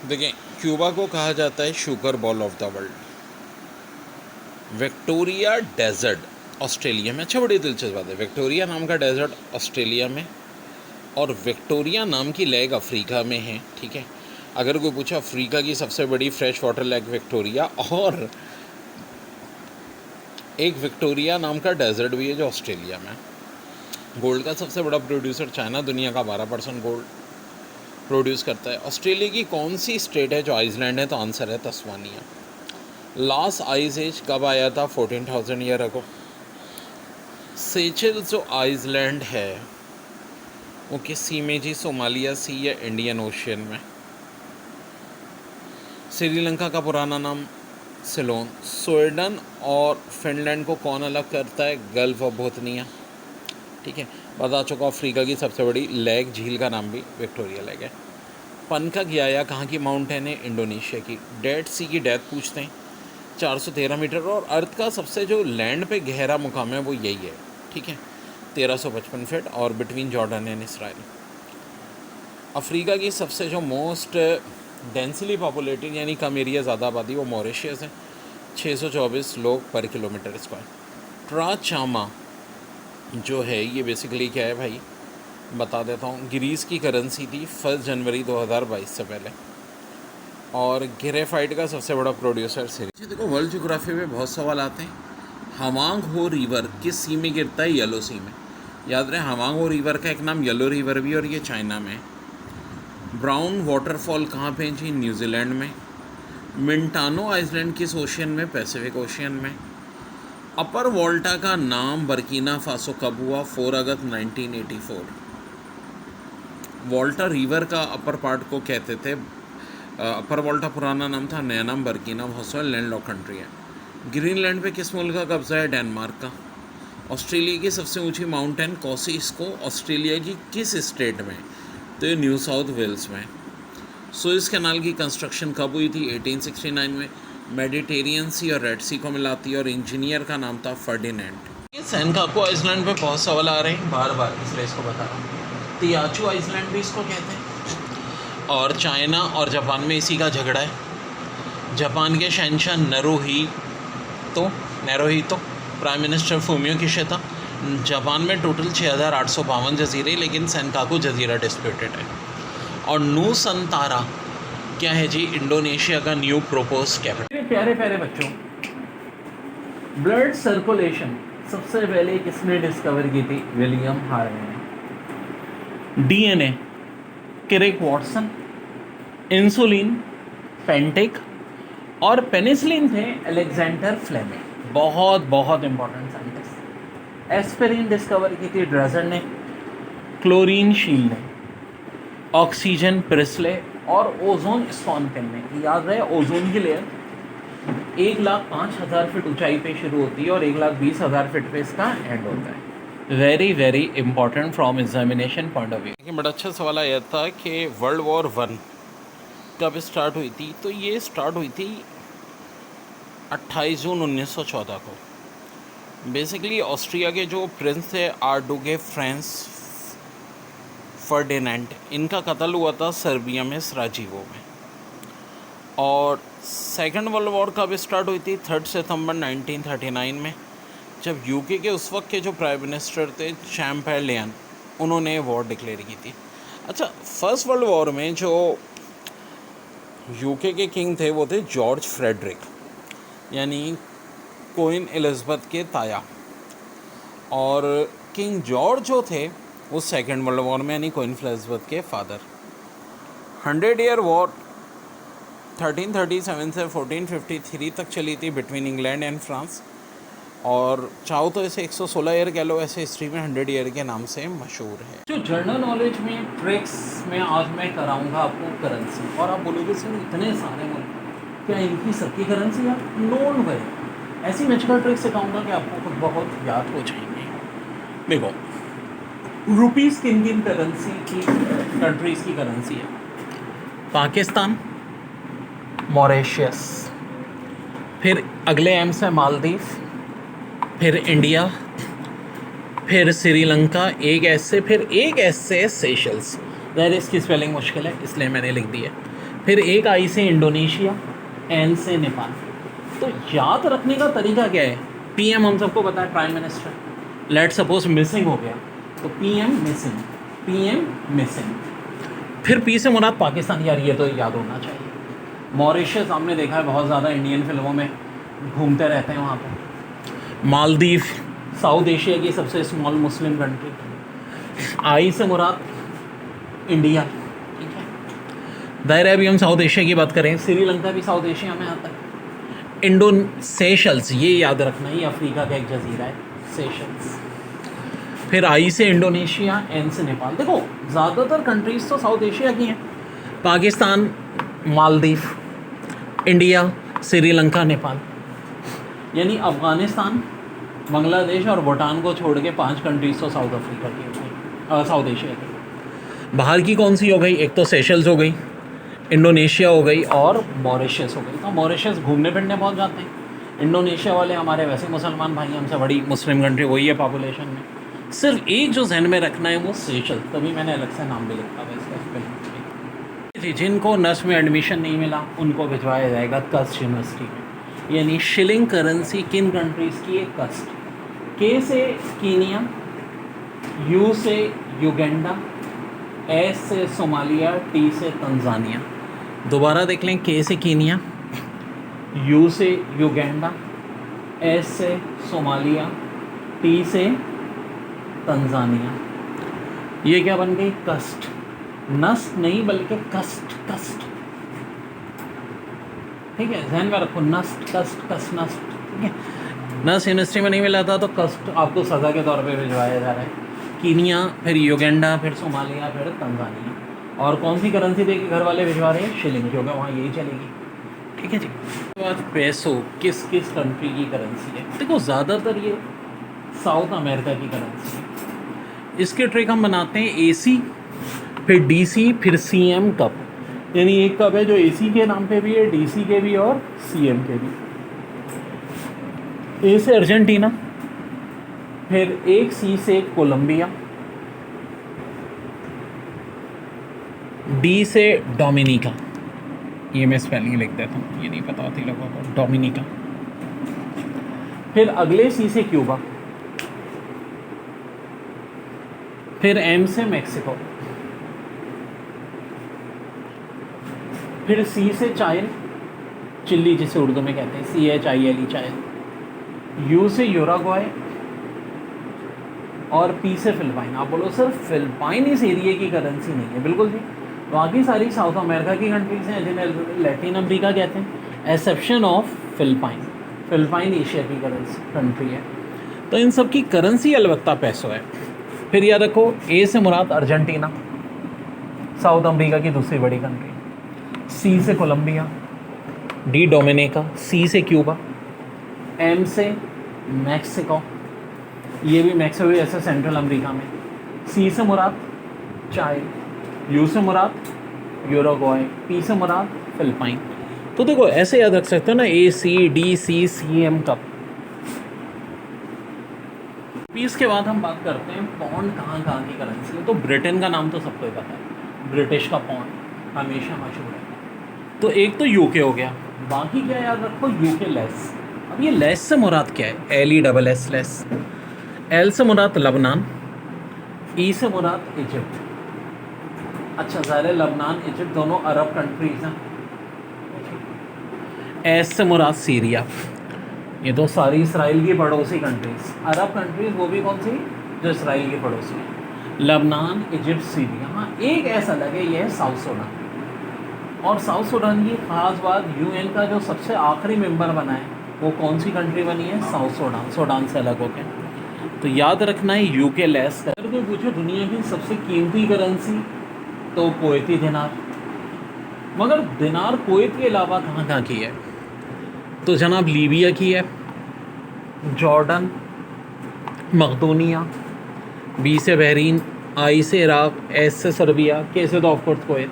देखें, क्यूबा को कहा जाता है sugar bowl of the world. Victoria desert Australia में, अच्छा बड़ी दिलचस्प बात है, विक्टोरिया नाम का डेजर्ट ऑस्ट्रेलिया में और विक्टोरिया नाम की लेक अफ्रीका में है। ठीक है, अगर कोई पूछा अफ्रीका की सबसे बड़ी फ्रेश वाटर लेक विक्टोरिया, और एक विक्टोरिया नाम का डेजर्ट भी है जो ऑस्ट्रेलिया में। गोल्ड का सबसे बड़ा प्रोड्यूसर चाइना, दुनिया का 12% गोल्ड प्रोड्यूस करता है। ऑस्ट्रेलिया की कौन सी स्टेट है जो आइसलैंड है? तो आंसर है तस्मानिया। लास्ट आइस एज कब आया था? 14,000 ईयर अगो। सेचेल्स जो आइसलैंड है वो किस सी में जी? सोमालिया सी या इंडियन ओशियन में? श्रीलंका का पुराना नाम सिलोन। स्वीडन और फिनलैंड को कौन अलग करता है? Gulf of Bothnia. ठीक है, बता चुका। अफ्रीका की सबसे बड़ी लेक, झील का नाम भी विक्टोरिया लेक है। पनका गियाया कहाँ की माउंटेन है? इंडोनेशिया की। डेड सी की डेप्थ पूछते हैं, 413 मीटर। और अर्थ का सबसे जो लैंड पे गहरा मुकाम है वो यही है। ठीक है, 1355 फीट, और between Jordan and Israel. Africa की सबसे जो मोस्ट डेंसली पॉपुलेटेड यानी कम एरिया ज़्यादा आबादी, वो मॉरिशियस है, 624 लोग पर किलोमीटर स्क्वायर। ट्राचामा जो है ये बेसिकली क्या है भाई, बता देता हूँ। ग्रीस की करेंसी थी 1 जनवरी 2022 से पहले। और ग्रेफाइट का सबसे बड़ा प्रोड्यूसर सीरीज। देखो, वर्ल्ड ज्योग्राफी में बहुत सवाल आते हैं। हवांग हो रिवर किस सी में गिरता है? येलो सी में। याद रहे, हवांग हो रिवर का एक नाम येलो रिवर भी, और ये चाइना में। ब्राउन वाटरफॉल कहाँ पे जी? न्यूजीलैंड में। मिंटानो आइसलैंड किस ओशियन में? पैसिफिक ओशियन में। अपर वोल्टा का नाम बर्किना फासो कब हुआ? 4 अगस्त 1984। वोल्टा रिवर का अपर पार्ट को कहते थे अपर वोल्टा, पुराना नाम था, नया नाम Burkina Faso, land lock country है। ग्रीनलैंड पे किस मुल्क का कब्जा है? डेनमार्क का। ऑस्ट्रेलिया की सबसे ऊंची माउंटेन कोसिस्को ऑस्ट्रेलिया की किस स्टेट में? तो ये न्यू साउथ वेल्स में। सुएज कैनाल की कंस्ट्रक्शन कब हुई थी? 1869 में। मेडिटेरियन सी और रेड सी को मिलाती है, और इंजीनियर का नाम था फर्डिनेंड। सैनकाकू आइसलैंड पे बहुत सवाल आ रहे हैं बार बार, इसलिए इसको बता रहा हूँ। तियाचू आइसलैंड भी इसको कहते हैं। और चाइना और जापान में इसी का झगड़ा है। जापान के शहंशाह Naruhito prime minister Fumio Kishida. Japan में टोटल 6,852 जजीरे, लेकिन सैनकाकू जजीरा डिस्प्यूटेड है। और नूसंतारा क्या है जी? इंडोनेशिया का न्यू प्रोपोज कैपिटल। प्यारे प्यारे बच्चों, ब्लड सर्कुलेशन सबसे पहले किसने डिस्कवर की थी? विलियम हार्वे ने। डीएनए क्रिक वॉटसन। इंसुलिन पेंटिक। और पेनिसिलिन थे अलेक्जेंडर फ्लेमिंग। बहुत बहुत इंपॉर्टेंट साइंटिस्ट। एस्पिरिन डिस्कवर की थी ड्रेजर ने। क्लोरीन शील ने। Oxygen Presley. और ओजोन स्पॉन्टेन ने। याद रहे, ओजोन की लेयर 1,05,000 फीट ऊंचाई पे शुरू होती है और 1,20,000 फीट पे इसका एंड होता है। Very very important from examination point of view. लेकिन बड़ा अच्छा सवाल आया था कि वर्ल्ड वॉर 1 कब स्टार्ट हुई थी? तो ये स्टार्ट हुई थी 28 जून 1914 को। बेसिकली ऑस्ट्रिया के जो प्रिंस थे आर्डुगे फ्रांस फर्डिनेंड, इनका कत्ल हुआ था सर्बिया में सराजेवो में। और सेकेंड वर्ल्ड वॉर कब स्टार्ट हुई थी? 3 सितंबर 1939 में, जब यूके के उस वक्त के जो प्राइम मिनिस्टर थे चैम्बरलेन, उन्होंने वॉर डिक्लेयर की थी। अच्छा, फर्स्ट वर्ल्ड वॉर में जो यूके के किंग थे वो थे जॉर्ज फ्रेडरिक, यानी क्वीन एलिजाबेथ के ताया। और किंग जॉर्ज जो थे वो सेकेंड वर्ल्ड वॉर में, यानी क्वीन एलिजाबेथ के फादर। 100 ईयर वॉर 1337 से 1453 तक चली थी बिटवीन इंग्लैंड एंड फ्रांस। और चाहो तो इसे 116 ईयर कह लो, ऐसे हिस्ट्री में 100 ईयर के नाम से मशहूर है। जो जनरल नॉलेज में ट्रिक्स में आज मैं कराऊंगा आपको करेंसी, और आप बोलोगे सर इतने सारे मुल्क, क्या इनकी सबकी करेंसी है? नोन वे। ऐसी मैजिकल ट्रिक्स सिखाऊंगा कि आपको खुद बहुत याद हो जाएंगे। देखो, रुपीज़ किन किन करेंसी की कंट्रीज़ की करेंसी है? पाकिस्तान, मॉरिशस, फिर अगले एम से मालदीव, फिर इंडिया, फिर श्रीलंका, एक एस से, फिर एक एस से सेशल्स। ज़ाहिर इसकी स्पेलिंग मुश्किल है इसलिए मैंने लिख दी है। फिर एक आई से इंडोनेशिया, एन से नेपाल। तो याद रखने का तरीका क्या है? पीएम हम सबको पता है, prime minister. Let suppose missing हो गया तो पीएम मिसिंग, पीएम मिसिंग। फिर पी से मुराद पाकिस्तान, यार ये तो याद होना चाहिए। मॉरिशस हमने देखा है बहुत ज़्यादा इंडियन फिल्मों में घूमते रहते हैं वहाँ पर। मालदीव, साउथ एशिया की सबसे स्मॉल मुस्लिम कंट्री। आई से मुराद इंडिया, ठीक है। दायरा अभी हम साउथ एशिया की बात करें, श्रीलंका भी साउथ एशिया में आता है। सेशल्स, ये याद रखना, ये अफ्रीका का एक जजीरा है, सेशल्स। फिर आई से इंडोनेशिया, एन से नेपाल। देखो ज़्यादातर कंट्रीज़ तो साउथ एशिया की हैं, पाकिस्तान, मालदीव, इंडिया, श्रीलंका, नेपाल। यानी अफ़गानिस्तान, बांग्लादेश और भूटान को छोड़ के 5 कंट्रीज़ तो साउथ अफ्रीका की हो गई, साउथ एशिया की। बाहर की कौन सी हो गई? एक तो सेशल्स हो गई, इंडोनेशिया हो गई और मॉरिशस हो गई। तो मॉरिशस घूमने फिरने बहुत जाते हैं। इंडोनेशिया वाले हमारे वैसे मुसलमान भाई, हमसे बड़ी मुस्लिम कंट्री वही है पॉपुलेशन में। सिर्फ एक जो जहन में रखना है वो सेशल्स, तभी मैंने अलग से नाम भी लिखा है इसका। जी, जिनको नर्स में एडमिशन नहीं मिला उनको भिजवाया जाएगा कस्ट यूनिवर्सिटी में। यानी शिलिंग करेंसी किन कंट्रीज़ की है? कस्ट। के से कीनिया, यू से युगांडा, एस से सोमालिया, टी से तंजानिया। दोबारा देख लें, के से कीनिया, यू से युगांडा, एस से सोमालिया, टी से तंजानिया। ये क्या बन गई? कस्ट। नस्ट नहीं बल्कि कस्ट, कस्ट, ठीक है, ध्यान में रखो, नस्ट, कस्ट, कस्ट, नस्ट, ठीक है। नस्ट यूनिवर्सिटी में नहीं मिला था तो कस्ट आपको सज़ा के तौर पे भिजवाया जा रहा है। कीनिया, फिर युगांडा, फिर सोमालिया, फिर तंजानिया। और कौन सी करेंसी देके घर वाले भिजवा रहे हैं? शिलिंग, क्योंकि वहाँ यही चलेगी, ठीक है जी। उसके बाद पैसो किस किस कंट्री की करेंसी है? देखो ज़्यादातर ये साउथ अमेरिका की करेंसी है। इसके ट्रिक हम बनाते हैं AC, फिर DC, फिर CM कप। यानी एक कप है जो AC के नाम पे भी है, DC के भी और CM के भी। A से अर्जेंटीना, फिर एक C से कोलंबिया, D से डोमिनिका। ये मैं स्पेलिंग लिख देता हूँ, ये नहीं पता होती लोगों को, डोमिनिका। फिर अगले C से क्यूबा, फिर M से मैक्सिको, फिर C से चाइल, चिल्ली जिसे उर्दू में कहते हैं, CHILE, चाइल। U से यूराग्वाय और P से फिलिपाइन। आप बोलो सर फिलिपाइन इस एरिया की करेंसी नहीं है। बिल्कुल जी, बाकी सारी साउथ अमेरिका की कंट्रीज़ हैं जिन्हें लैटिन अमेरिका कहते हैं, exception of Philippine. Philippine Asia की कंट्री है। तो इन सब की करेंसी अलबत्ता पैसो है। फिर याद रखो, A से मुराद अर्जेंटीना, साउथ अमेरिका की दूसरी बड़ी कंट्री। C से कोलंबिया, D डोमिनिका, C से क्यूबा, M से मैक्सिको, ये भी मैक्सिको ऐसे सेंट्रल अमेरिका में। C से मुराद चाइल, U से मुराद यूराग्वाय, P से मुराद फिलिपाइन। तो देखो ऐसे याद रख सकते हो ना, ACDCCM कप। पीस के बाद हम बात करते हैं पौंड कहाँ की करेंसी है। तो ब्रिटेन का नाम तो सबको ही पता है, ब्रिटिश का पौंड हमेशा मशहूर है। तो एक तो यूके हो गया, बाकी क्या याद रखो, यूके लेस। अब ये लेस से मुराद क्या है? LESS less. L से मुराद लबनान, E से मुराद इजिप्ट। अच्छा ज़ाहिर है लबनान इजिप्ट दोनों अरब कंट्रीज़ हैं। S से मुराद सीरिया, ये तो सारी इसराइल की पड़ोसी कंट्रीज़। अरब कंट्रीज़ वो भी कौन सी जो इसराइल की पड़ोसी हैं? लबनान, इजिप्ट, सीरिया। हाँ एक ऐसा लगे, ये है साउथ सूडान। और साउथ सूडान की ख़ास बात, UN का जो सबसे आखिरी मेंबर बना है वो कौन सी कंट्री बनी है? साउथ सूडान, सूडान से अलग होकर। तो याद रखना है यूके लेस। अगर कोई पूछो दुनिया की सबसे कीमती करेंसी, तो कुवैती दिनार। मगर दिनार कुवैत के अलावा कहाँ की है? तो जनाब लीबिया की है, जॉर्डन, मकदूनिया, B से बहरीन, I से इराक, S से सर्बिया, K से तो ऑफकोर्स कुवैत,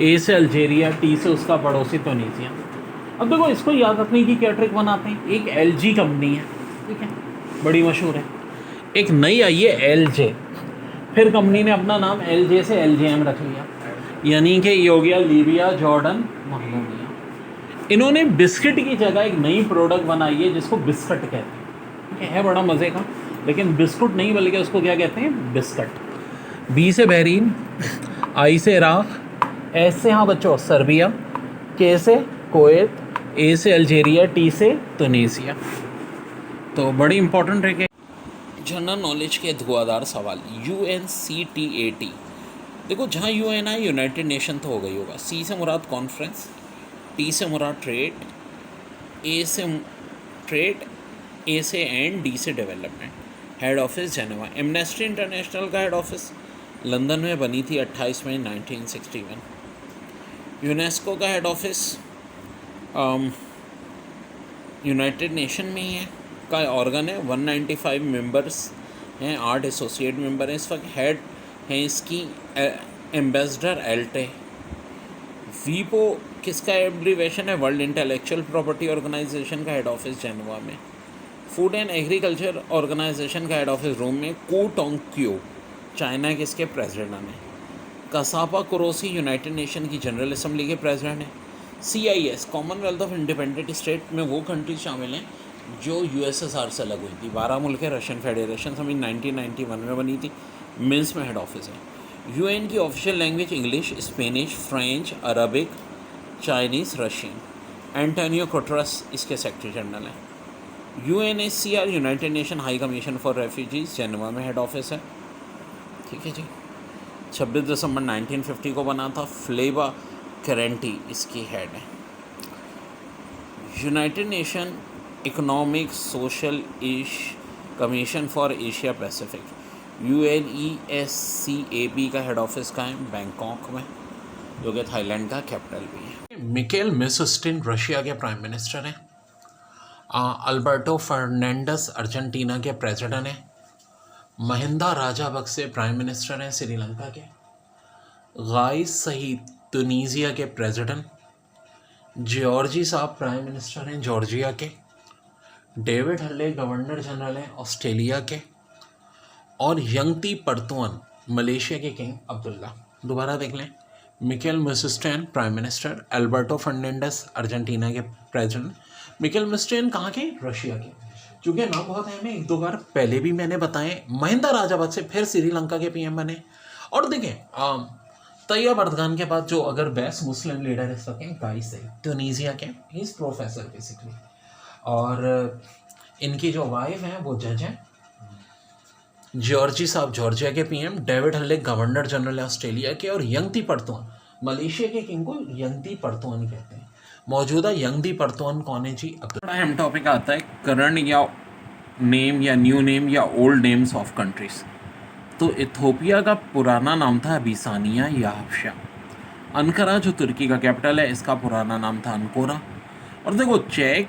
A से अल्जीरिया, T से उसका पड़ोसी तुनीसिया। अब देखो इसको याद रखने की क्या ट्रिक बनाते हैं। एक LG कंपनी है, ठीक है, बड़ी मशहूर है। एक नई आई है LJ, फिर कंपनी ने अपना नाम LJ से LJM रख लिया। यानी कि ये हो गया लीबिया, जॉर्डन, मालदीव। इन्होंने बिस्किट की जगह एक नई प्रोडक्ट बनाई है जिसको बिस्कट कहते हैं। ठीक है बड़ा मज़े का, लेकिन बिस्कुट नहीं बल्कि उसको क्या कहते हैं, बिस्कट। बी से बहरीन, आई से इराक, एस से हाँ बच्चों सर्बिया, के से कुवैत, ए से अल्जीरिया, टी से तुनीसिया। तो बड़ी इंपॉर्टेंट है कि जनरल नॉलेज के धुआंधार सवाल। UNCTAD, देखो जहाँ UN है यूनाइटेड नेशन तो हो गई होगा। सी से मुराद कॉन्फ्रेंस, टी से मुराद ट्रेड, ए से ट्रेड, ए से एंड, डी से development. Head office Geneva. Amnesty international का हेड ऑफिस लंदन में बनी थी 28 मई 1961। यूनेस्को का हेड ऑफिस यूनाइटेड नेशन में ही है, का ऑर्गन है। 195 मेंबर्स हैं, 8 एसोसिएट मेंबर हैं। इस वक्त हेड हैं इसकी एम्बेसडर एल्टे। वीपो किसका एब्रीवेशन है, वर्ल्ड इंटेलेक्चुअल प्रॉपर्टी ऑर्गेनाइजेशन का हेड ऑफिस जेनेवा में। फूड एंड एग्रीकल्चर ऑर्गेनाइजेशन का हेड ऑफिस रोम में। को टोंक्यो चाइना के इसके प्रेसिडेंट हैं। कसापा कुरोसी यूनाइटेड नेशन की जनरल असेंबली के प्रेसिडेंट हैं। CIS Commonwealth of independent state में वो कंट्री शामिल हैं जो USSR से अलग हुई थी। 12 मुल्क है। रशियन फेडरेशन सभी 1991 में बनी थी। मिन्स में हेड ऑफिस है। UN की official language English, Spanish, French, Arabic, Chinese, Russian. Antonio Guterres इसके सेक्रेटरी जनरल हैं। UNHCR United nation high commission for refugees Geneva में हेड ऑफिस है। ठीक है जी। 26 दिसंबर 1950 को बना था। फ्लेबा करेंटी इसकी हेड है। United nation economic social commission for Asia Pacific UNESCAP का हेड ऑफिस का है बैंकॉक में, जो कि थाईलैंड का कैपिटल भी है। मिकेल मिशस्टिन रशिया के प्राइम मिनिस्टर हैं। अल्बर्टो फर्नांडिस अर्जेंटीना के प्रेसिडेंट हैं। महिंदा राजापक्से प्राइम मिनिस्टर हैं श्रीलंका के। गाइस सईद तुनीसिया के प्रेसिडेंट। जॉर्जी साहब प्राइम मिनिस्टर हैं जॉर्जिया के। डेविड हल्ले गवर्नर जनरल हैं ऑस्ट्रेलिया के। और यंगती परतुअन मलेशिया के किंग अब्दुल्ला। दोबारा देख लें, Mikhail Mishustin prime minister, Alberto Fernandez Argentina के प्रेसिडेंट। मिकेल मिशस्टिन कहाँ के, रशिया के। चूँकि नाम बहुत है, मैं 1-2 बार पहले भी मैंने बताए। महिंदा राजापक्से फिर श्रीलंका के PM बने। और देखें तैयब अर्दगान के बाद जो अगर बेस्ट मुस्लिम लीडर इस वक्त हैं, गाइस सईद ट्यूनीसिया के, ही इज़ प्रोफेसर बेसिकली। और इनकी जो वाइफ हैं वो जज हैं। जॉर्जी साहब जॉर्जिया के PM। David Hurley governor general है ऑस्ट्रेलिया के। और यंगती परतुअन मलेशिया के किंग को यंगती परतुअन कहते हैं। मौजूदा यंगती परतुअन कौन है जी? बड़ा अहम टॉपिक आता है करंट या नेम या न्यू नेम या ओल्ड नेम्स ऑफ कंट्रीज। तो इथोपिया का पुराना नाम था अबिसानिया या हबशा। अनकरा जो तुर्की का कैपिटल है, इसका पुराना नाम था अनकोरा। और देखो चेक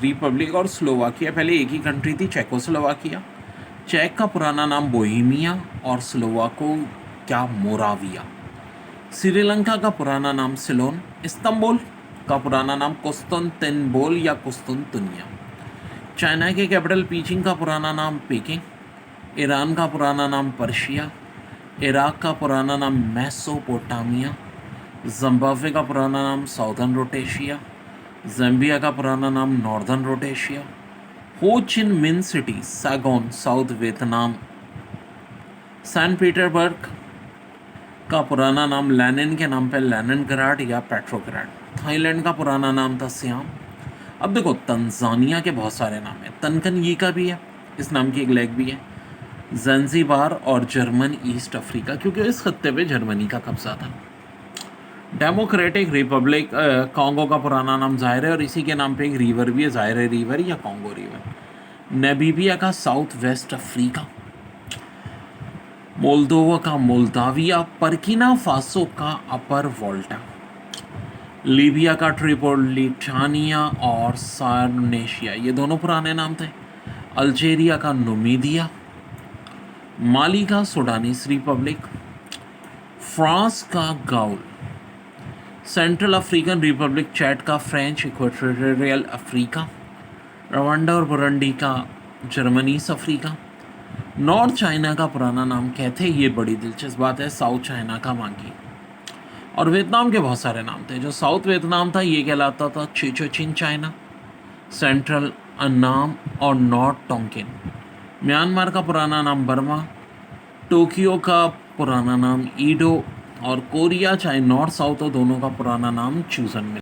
रिपब्लिक और स्लोवाकिया पहले एक ही कंट्री थी, चेकोस्लोवाकिया। चेक का पुराना नाम बोहेमिया और स्लोवाको क्या मोराविया। श्रीलंका का पुराना नाम सिलोन। इस्तंबुल का पुराना नाम कुस्तुनतिनबोल या कुस्तुनतुनिया। चाइना के कैपिटल बीजिंग का पुराना नाम पेकिंग। ईरान का पुराना नाम पर्शिया। इराक का पुराना नाम मेसोपोटामिया। जिम्बाब्वे का पुराना नाम साउदर्न रोटेशिया। ज़ाम्बिया का पुराना नाम northern रोटेशिया। Ho Chi Minh city Saigon south Vietnam. Saint Petersburg का पुराना नाम लेनिन के नाम पर लेनिनग्राड या पेट्रोग्राड। थाईलैंड का पुराना नाम था सियाम। अब देखो तंजानिया के बहुत सारे नाम हैं। तनकनगी का भी है, इस नाम की एक लेक भी है। ज़ंज़ीबार और जर्मन ईस्ट अफ्रीका, क्योंकि इस खत्ते पे जर्मनी का कब्जा था। डेमोक्रेटिक रिपब्लिक कॉन्गो का पुराना नाम ज़ायरे और इसी के नाम पे एक रिवर भी है, ज़ायरे रिवर या कॉन्गो रिवर। नामीबिया का साउथ वेस्ट अफ्रीका। मोल्दोवा का मोल्दाविया। बर्किना फासो का अपर वोल्टा। लीबिया का ट्रिपोलिटानिया और सार्नेशिया, ये दोनों पुराने नाम थे। अल्जीरिया का नुमीदिया। माली का सुडानीस रिपब्लिक। फ्रांस का growl. Central African Republic Chad का फ्रेंच इक्वेटोरियल अफ्रीका। रवांडा और बुरुंडी का जर्मनीस अफ्रीका। नॉर्थ चाइना का पुराना नाम क्या थे, ये बड़ी दिलचस्प बात है, साउथ चाइना का मांगी। और वियतनाम के बहुत सारे नाम थे। जो साउथ वियतनाम था ये कहलाता था चिन चाइना, सेंट्रल अन्नाम और नॉर्थ टोंकिन। म्यांमार का पुराना नाम बर्मा, टोक्यो का पुराना नाम ईडो और कोरिया चाहे नॉर्थ साउथ हो दोनों का पुराना नाम चूसन।